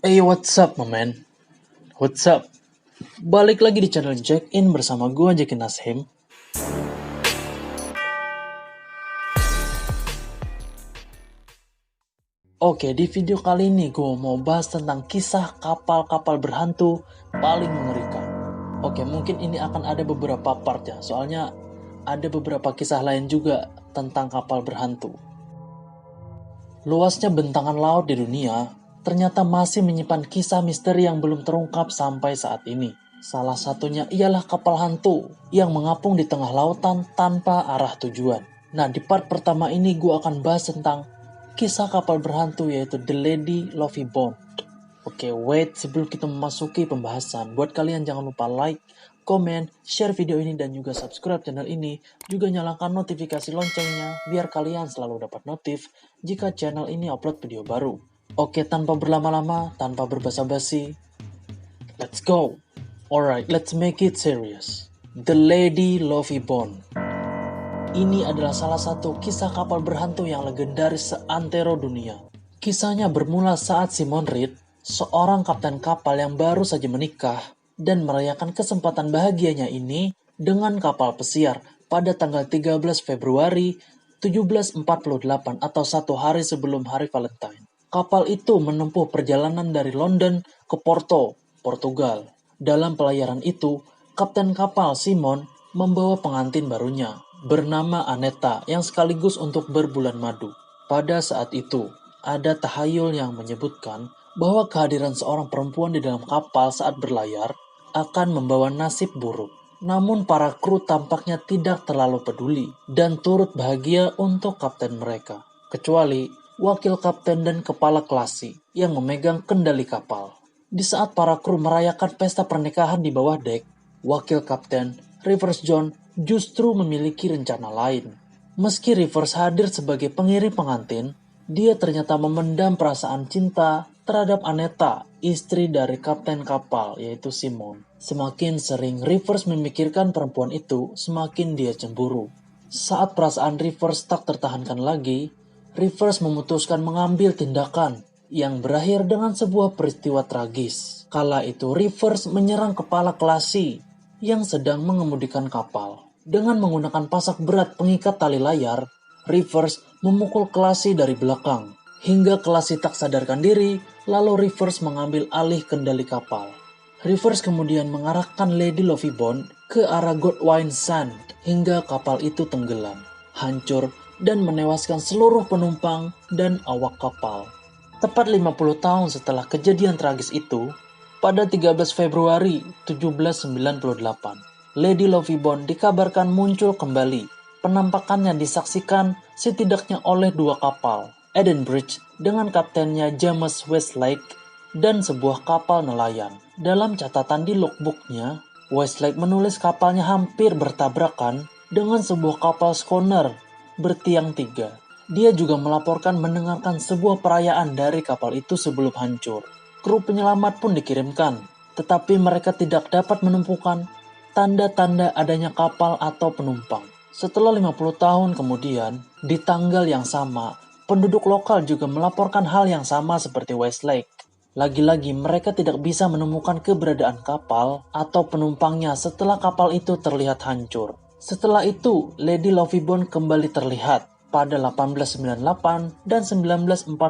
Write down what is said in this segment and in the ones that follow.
Hey, what's up, my man? What's up? Balik lagi di channel Jack In bersama gua Jackin Nashim. Oke, di video kali ini gua mau bahas tentang kisah kapal-kapal berhantu paling mengerikan. Oke, mungkin ini akan ada beberapa part ya, soalnya ada beberapa kisah lain juga tentang kapal berhantu. Luasnya bentangan laut di dunia ternyata masih menyimpan kisah misteri yang belum terungkap sampai saat ini. Salah satunya ialah kapal hantu yang mengapung di tengah lautan tanpa arah tujuan. Nah, di part pertama ini gue akan bahas tentang kisah kapal berhantu yaitu The Lady Lovey Bond. Oke, wait, sebelum kita memasuki pembahasan, buat kalian jangan lupa like, komen, share video ini dan juga subscribe channel ini. Juga nyalakan notifikasi loncengnya biar kalian selalu dapat notif jika channel ini upload video baru. Oke, tanpa berlama-lama, tanpa berbasa-basi, let's go! Alright, let's make it serious. The Lady Lovey Bond. Ini adalah salah satu kisah kapal berhantu yang legendaris seantero dunia. Kisahnya bermula saat Simon Reed, seorang kapten kapal yang baru saja menikah dan merayakan kesempatan bahagianya ini dengan kapal pesiar pada tanggal 13 Februari 1748 atau satu hari sebelum hari Valentine. Kapal itu menempuh perjalanan dari London ke Porto, Portugal. Dalam pelayaran itu, kapten kapal Simon membawa pengantin barunya, bernama Aneta yang sekaligus untuk berbulan madu. Pada saat itu, ada tahayul yang menyebutkan bahwa kehadiran seorang perempuan di dalam kapal saat berlayar akan membawa nasib buruk. Namun para kru tampaknya tidak terlalu peduli dan turut bahagia untuk kapten mereka. Kecuali wakil kapten dan kepala klasi yang memegang kendali kapal. Di saat para kru merayakan pesta pernikahan di bawah dek, wakil kapten Rivers John justru memiliki rencana lain. Meski Rivers hadir sebagai pengiring pengantin, dia ternyata memendam perasaan cinta terhadap Aneta, istri dari kapten kapal, yaitu Simon. Semakin sering Rivers memikirkan perempuan itu, semakin dia cemburu. Saat perasaan Rivers tak tertahankan lagi, Rivers memutuskan mengambil tindakan yang berakhir dengan sebuah peristiwa tragis. Kala itu Rivers menyerang kepala klasi yang sedang mengemudikan kapal. Dengan menggunakan pasak berat pengikat tali layar, Rivers memukul klasi dari belakang. Hingga klasi tak sadarkan diri, lalu Rivers mengambil alih kendali kapal. Rivers kemudian mengarahkan Lady Lovey Bond ke arah Godwin Sand hingga kapal itu tenggelam, hancur, dan menewaskan seluruh penumpang dan awak kapal. Tepat 50 tahun setelah kejadian tragis itu, pada 13 Februari 1798, Lady Lovey Bond dikabarkan muncul kembali. Penampakannya disaksikan setidaknya oleh dua kapal, Edenbridge dengan kaptennya James Westlake dan sebuah kapal nelayan. Dalam catatan di logbooknya, Westlake menulis kapalnya hampir bertabrakan dengan sebuah kapal schooner bertiang 3. Dia juga melaporkan mendengarkan sebuah perayaan dari kapal itu sebelum hancur. Kru penyelamat pun dikirimkan, tetapi mereka tidak dapat menemukan tanda-tanda adanya kapal atau penumpang. Setelah 50 tahun kemudian, di tanggal yang sama, penduduk lokal juga melaporkan hal yang sama seperti Westlake. Lagi-lagi mereka tidak bisa menemukan keberadaan kapal atau penumpangnya setelah kapal itu terlihat hancur. Setelah itu, Lady Lovey Bond kembali terlihat pada 1898 dan 1948.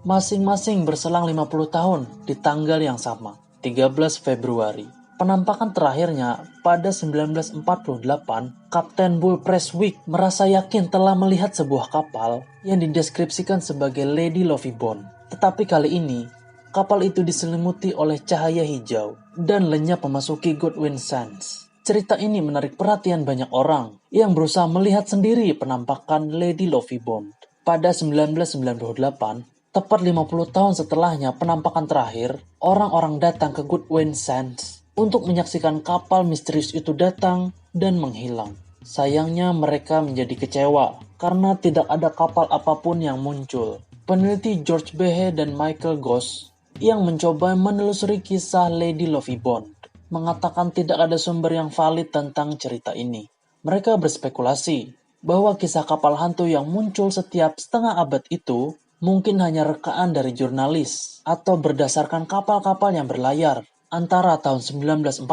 Masing-masing berselang 50 tahun di tanggal yang sama, 13 Februari. Penampakan terakhirnya pada 1948, Kapten Bull Prestwick merasa yakin telah melihat sebuah kapal yang dideskripsikan sebagai Lady Lovey Bond. Tetapi kali ini, kapal itu diselimuti oleh cahaya hijau dan lenyap memasuki Godwin Sands. Cerita ini menarik perhatian banyak orang yang berusaha melihat sendiri penampakan Lady Lovey Bond. Pada 1998, tepat 50 tahun setelahnya penampakan terakhir, orang-orang datang ke Godwin Sands untuk menyaksikan kapal misterius itu datang dan menghilang. Sayangnya mereka menjadi kecewa karena tidak ada kapal apapun yang muncul. Peneliti George Behe dan Michael Goss yang mencoba menelusuri kisah Lady Lovey Bond mengatakan tidak ada sumber yang valid tentang cerita ini. Mereka berspekulasi bahwa kisah kapal hantu yang muncul setiap setengah abad itu Mungkin hanya rekaan dari jurnalis atau berdasarkan kapal-kapal yang berlayar antara tahun 1914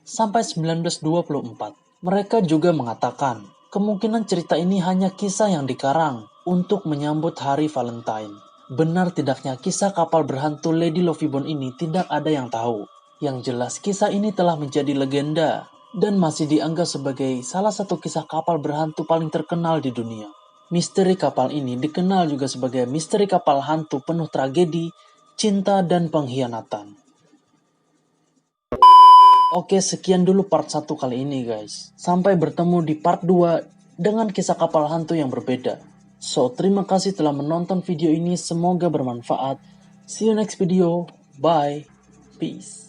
sampai 1924. Mereka juga mengatakan, kemungkinan cerita ini hanya kisah yang dikarang untuk menyambut hari Valentine. Benar tidaknya kisah kapal berhantu Lady Lovibond ini tidak ada yang tahu. Yang jelas kisah ini telah menjadi legenda dan masih dianggap sebagai salah satu kisah kapal berhantu paling terkenal di dunia. Misteri kapal ini dikenal juga sebagai misteri kapal hantu penuh tragedi, cinta, dan pengkhianatan. Oke, sekian dulu part 1 kali ini guys. Sampai bertemu di part 2 dengan kisah kapal hantu yang berbeda. So, terima kasih telah menonton video ini. Semoga bermanfaat. See you next video. Bye. Peace.